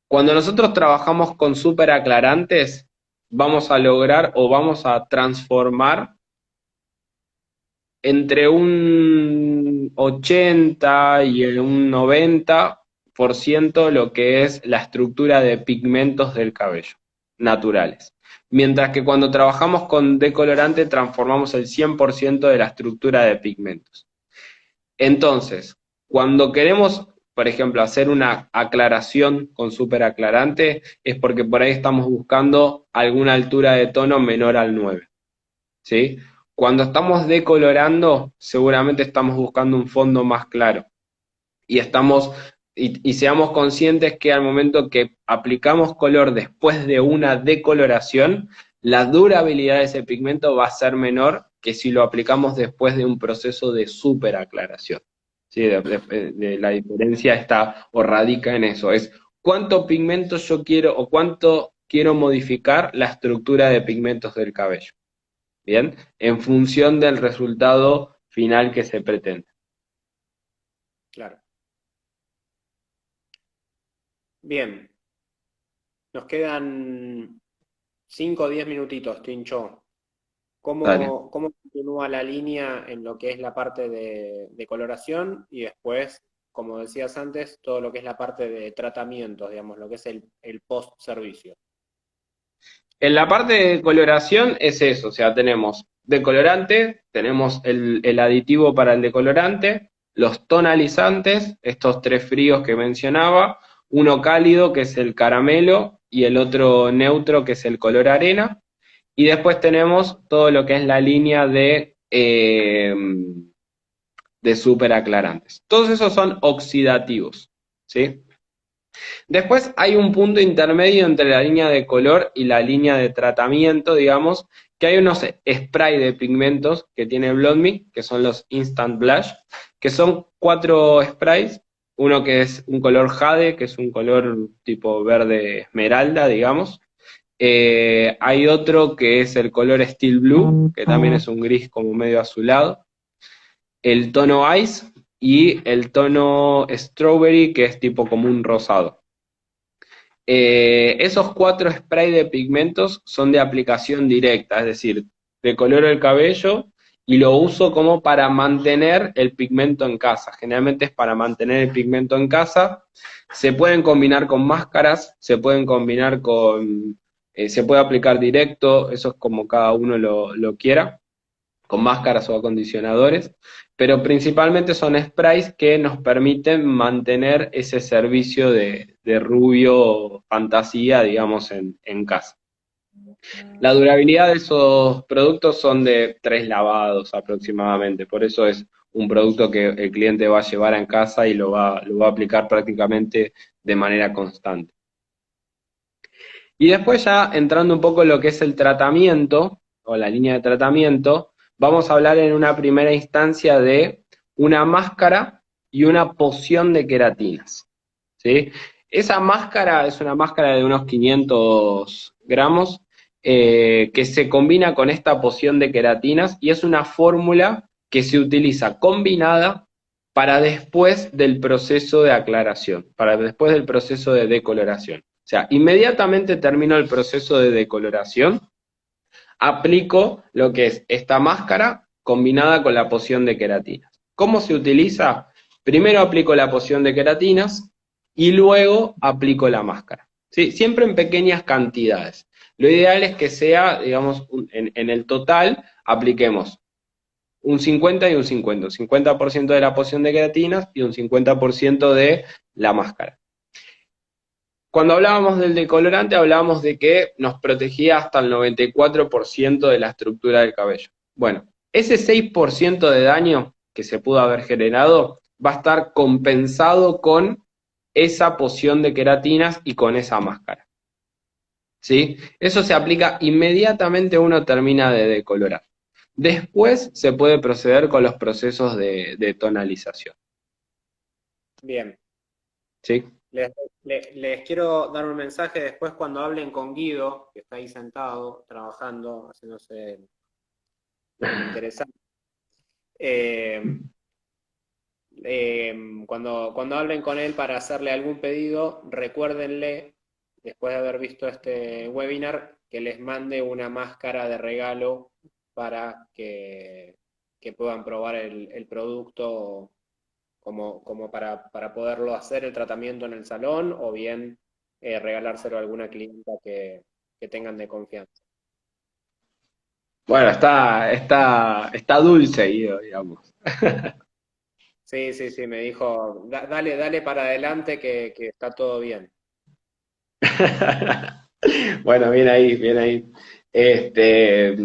Cuando nosotros trabajamos con superaclarantes, vamos a lograr o vamos a transformar entre un 80 y un 90% lo que es la estructura de pigmentos del cabello, naturales. Mientras que cuando trabajamos con decolorante transformamos el 100% de la estructura de pigmentos. Entonces, cuando queremos, por ejemplo, hacer una aclaración con superaclarante, es porque por ahí estamos buscando alguna altura de tono menor al 9, ¿sí? Cuando estamos decolorando, seguramente estamos buscando un fondo más claro. Y seamos conscientes que al momento que aplicamos color después de una decoloración, la durabilidad de ese pigmento va a ser menor que si lo aplicamos después de un proceso de superaclaración, ¿sí? De la diferencia está o radica en eso, es cuánto pigmento yo quiero o cuánto quiero modificar la estructura de pigmentos del cabello, ¿bien? En función del resultado final que se pretende. Claro. Bien, nos quedan 5 o 10 minutitos, Tincho. Dale. ¿Cómo continúa la línea en lo que es la parte de coloración y después, como decías antes, todo lo que es la parte de tratamientos, digamos, lo que es el post-servicio? En la parte de coloración es eso, o sea, tenemos decolorante, tenemos el aditivo para el decolorante, los tonalizantes, estos tres fríos que mencionaba, uno cálido que es el caramelo y el otro neutro que es el color arena, y después tenemos todo lo que es la línea de superaclarantes. Todos esos son oxidativos, ¿sí? Después hay un punto intermedio entre la línea de color y la línea de tratamiento, digamos, que hay unos spray de pigmentos que tiene Blond Me, que son los Instant Blush, que son 4 sprays, uno que es un color jade, que es un color tipo verde esmeralda, digamos. Hay otro que es el color Steel Blue, que también es un gris como medio azulado. El tono Ice y el tono Strawberry, que es tipo como un rosado. Esos 4 sprays de pigmentos son de aplicación directa, es decir, decoloro el cabello y lo uso como para mantener el pigmento en casa. Generalmente es para mantener el pigmento en casa. Se pueden combinar con máscaras, se pueden combinar se puede aplicar directo, eso es como cada uno lo quiera, con máscaras o acondicionadores, pero principalmente son sprays que nos permiten mantener ese servicio de rubio fantasía, digamos, en casa. La durabilidad de esos productos son de 3 lavados aproximadamente, por eso es un producto que el cliente va a llevar en casa y lo va a aplicar prácticamente de manera constante. Y después ya entrando un poco en lo que es el tratamiento, o la línea de tratamiento, vamos a hablar en una primera instancia de una máscara y una poción de queratinas, ¿sí? Esa máscara es una máscara de unos 500 gramos que se combina con esta poción de queratinas y es una fórmula que se utiliza combinada para después del proceso de aclaración, para después del proceso de decoloración. O sea, inmediatamente termino el proceso de decoloración, aplico lo que es esta máscara combinada con la poción de queratinas. ¿Cómo se utiliza? Primero aplico la poción de queratinas y luego aplico la máscara. ¿Sí? Siempre en pequeñas cantidades. Lo ideal es que sea, digamos, en el total, apliquemos un 50 y un 50. Un 50% de la poción de queratinas y un 50% de la máscara. Cuando hablábamos del decolorante, hablábamos de que nos protegía hasta el 94% de la estructura del cabello. Bueno, ese 6% de daño que se pudo haber generado va a estar compensado con esa poción de queratinas y con esa máscara. ¿Sí? Eso se aplica inmediatamente uno termina de decolorar. Después se puede proceder con los procesos de tonalización. Bien. ¿Sí? Les quiero dar un mensaje después cuando hablen con Guido, que está ahí sentado, trabajando, haciéndose el interesante. Eh, cuando hablen con él para hacerle algún pedido, recuérdenle, después de haber visto este webinar, que les mande una máscara de regalo para que puedan probar el producto como para poderlo hacer el tratamiento en el salón o bien regalárselo a alguna clienta que tengan de confianza. Bueno, está dulce, Guido, digamos. Sí, sí, sí, me dijo, dale, dale para adelante que está todo bien. Bueno, bien ahí, bien ahí. Este,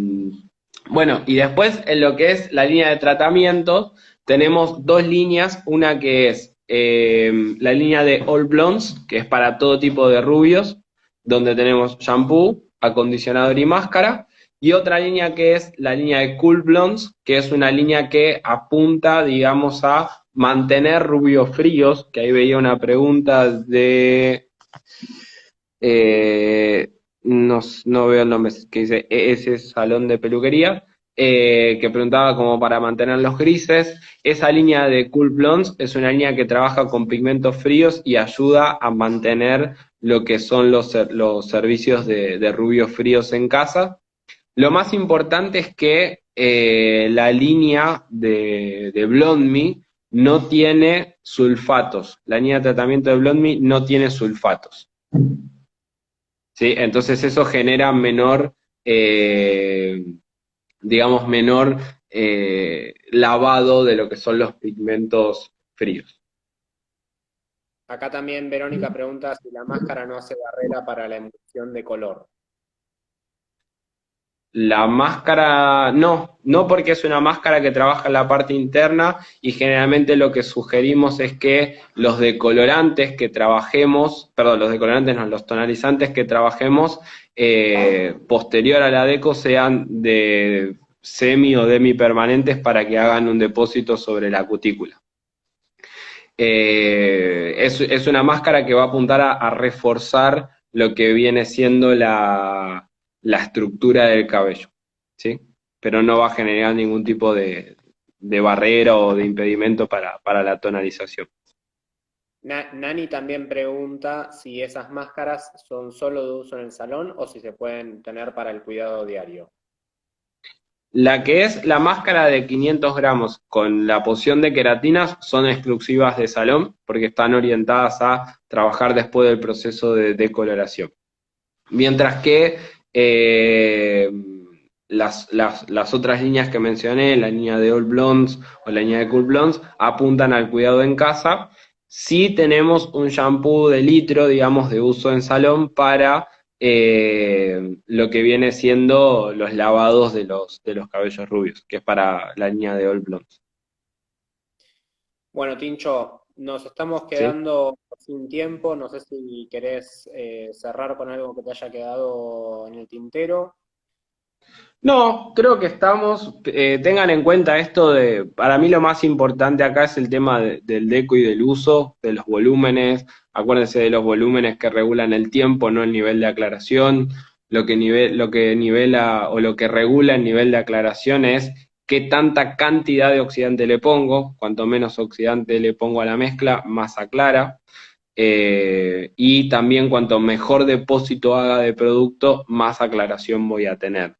bueno, y después en lo que es la línea de tratamiento, tenemos 2 líneas, una que es la línea de All Blondes, que es para todo tipo de rubios, donde tenemos shampoo, acondicionador y máscara, y otra línea que es la línea de Cool Blondes, que es una línea que apunta, digamos, a mantener rubios fríos, que ahí veía una pregunta de, no veo el nombre, que dice ese salón de peluquería, que preguntaba como para mantener los grises. Esa línea de Cool Blondes es una línea que trabaja con pigmentos fríos y ayuda a mantener lo que son los servicios de rubios fríos en casa. Lo más importante es que la línea de Blond Me no tiene sulfatos. La línea de tratamiento de Blond Me no tiene sulfatos. ¿Sí? Entonces eso genera menor, digamos, menor lavado de lo que son los pigmentos fríos. Acá también Verónica pregunta si la máscara no hace barrera para la emulsión de color. La máscara, no porque es una máscara que trabaja en la parte interna y generalmente lo que sugerimos es que los decolorantes que trabajemos, perdón, los decolorantes no, los tonalizantes que trabajemos posterior a la deco sean de semi o demipermanentes para que hagan un depósito sobre la cutícula. Es una máscara que va a apuntar a reforzar lo que viene siendo la estructura del cabello, ¿sí? Pero no va a generar ningún tipo de barrera o de impedimento para la tonalización. Nani también pregunta si esas máscaras son solo de uso en el salón o si se pueden tener para el cuidado diario. La que es la máscara de 500 gramos con la poción de queratinas son exclusivas de salón porque están orientadas a trabajar después del proceso de decoloración. Mientras que las otras líneas que mencioné, la línea de All Blondes o la línea de Cool Blondes, apuntan al cuidado en casa. Sí tenemos un shampoo de litro, digamos, de uso en salón para lo que viene siendo los lavados de los cabellos rubios, que es para la línea de All Blondes. Bueno, Tincho, nos estamos ¿Sí? quedando sin tiempo. No sé si querés cerrar con algo que te haya quedado en el tintero. No, creo que estamos, tengan en cuenta esto para mí lo más importante acá es el tema del deco y del uso, de los volúmenes, acuérdense de los volúmenes que regulan el tiempo, no el nivel de aclaración, lo que nivela o lo que regula el nivel de aclaración es qué tanta cantidad de oxidante le pongo, cuanto menos oxidante le pongo a la mezcla, más aclara. Y también cuanto mejor depósito haga de producto, más aclaración voy a tener.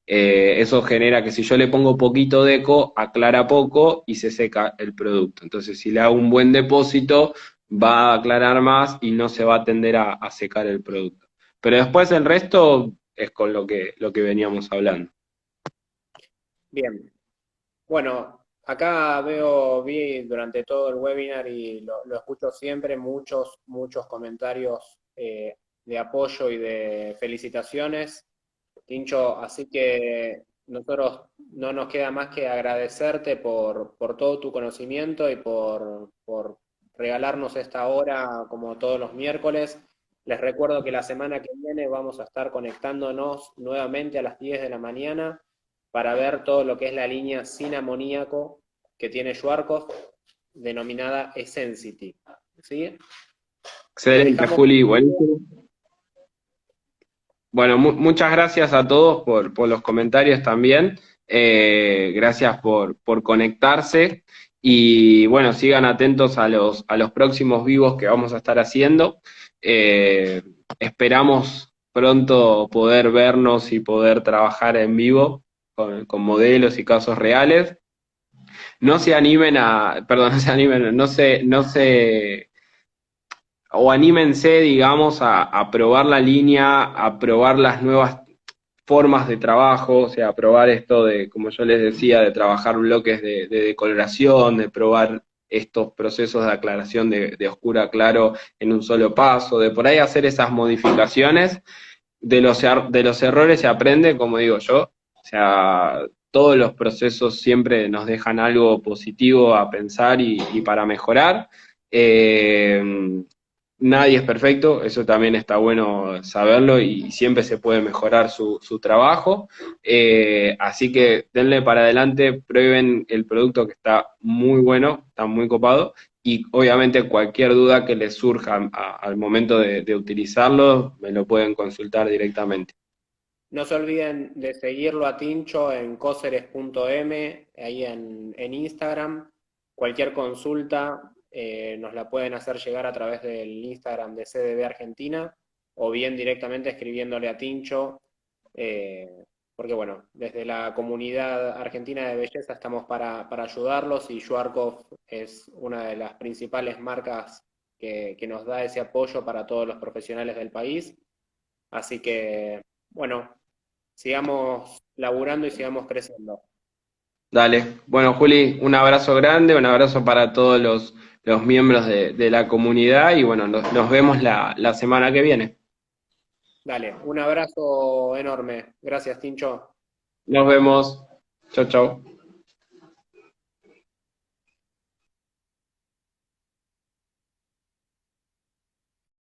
Eso genera que si yo le pongo poquito deco, aclara poco y se seca el producto. Entonces, si le hago un buen depósito, va a aclarar más y no se va a tender a secar el producto. Pero después el resto es con lo que veníamos hablando. Bien. Bueno, acá vi durante todo el webinar y lo escucho siempre, muchos comentarios de apoyo y de felicitaciones. Tincho, así que nosotros no nos queda más que agradecerte por todo tu conocimiento y por regalarnos esta hora como todos los miércoles. Les recuerdo que la semana que viene vamos a estar conectándonos nuevamente a las 10 de la mañana para ver todo lo que es la línea sin amoníaco que tiene Schwarzkopf, denominada Essensity. ¿Sí? Te Excelente, dejamos. Juli. Buenísimo. Bueno, muchas gracias a todos por los comentarios también. Gracias por conectarse. Y bueno, sigan atentos a los próximos vivos que vamos a estar haciendo. Esperamos pronto poder vernos y poder trabajar en vivo con modelos y casos reales. No se animen perdón, no se animen, no se o anímense, digamos, a probar la línea, a probar las nuevas formas de trabajo, o sea, a probar esto de, como yo les decía, de trabajar bloques de decoloración, de probar estos procesos de aclaración de oscuro a claro en un solo paso, de por ahí hacer esas modificaciones. De los errores se aprende, como digo yo, o sea, todos los procesos siempre nos dejan algo positivo a pensar y para mejorar. nadie es perfecto, eso también está bueno saberlo y siempre se puede mejorar su trabajo. Así que denle para adelante, prueben el producto que está muy bueno, está muy copado y obviamente cualquier duda que les surja al momento de utilizarlo, me lo pueden consultar directamente. No se olviden de seguirlo a Tincho en coseres.m, ahí en Instagram. Cualquier consulta nos la pueden hacer llegar a través del Instagram de CDB Argentina o bien directamente escribiéndole a Tincho, porque bueno, desde la comunidad argentina de belleza estamos para ayudarlos y Schwarzkopf es una de las principales marcas que nos da ese apoyo para todos los profesionales del país. Así que, bueno, sigamos laburando y sigamos creciendo. Dale. Bueno, Juli, un abrazo grande, un abrazo para todos los miembros de la comunidad y bueno, nos vemos la semana que viene. Dale, un abrazo enorme. Gracias, Tincho. Nos vemos. Chau, chau.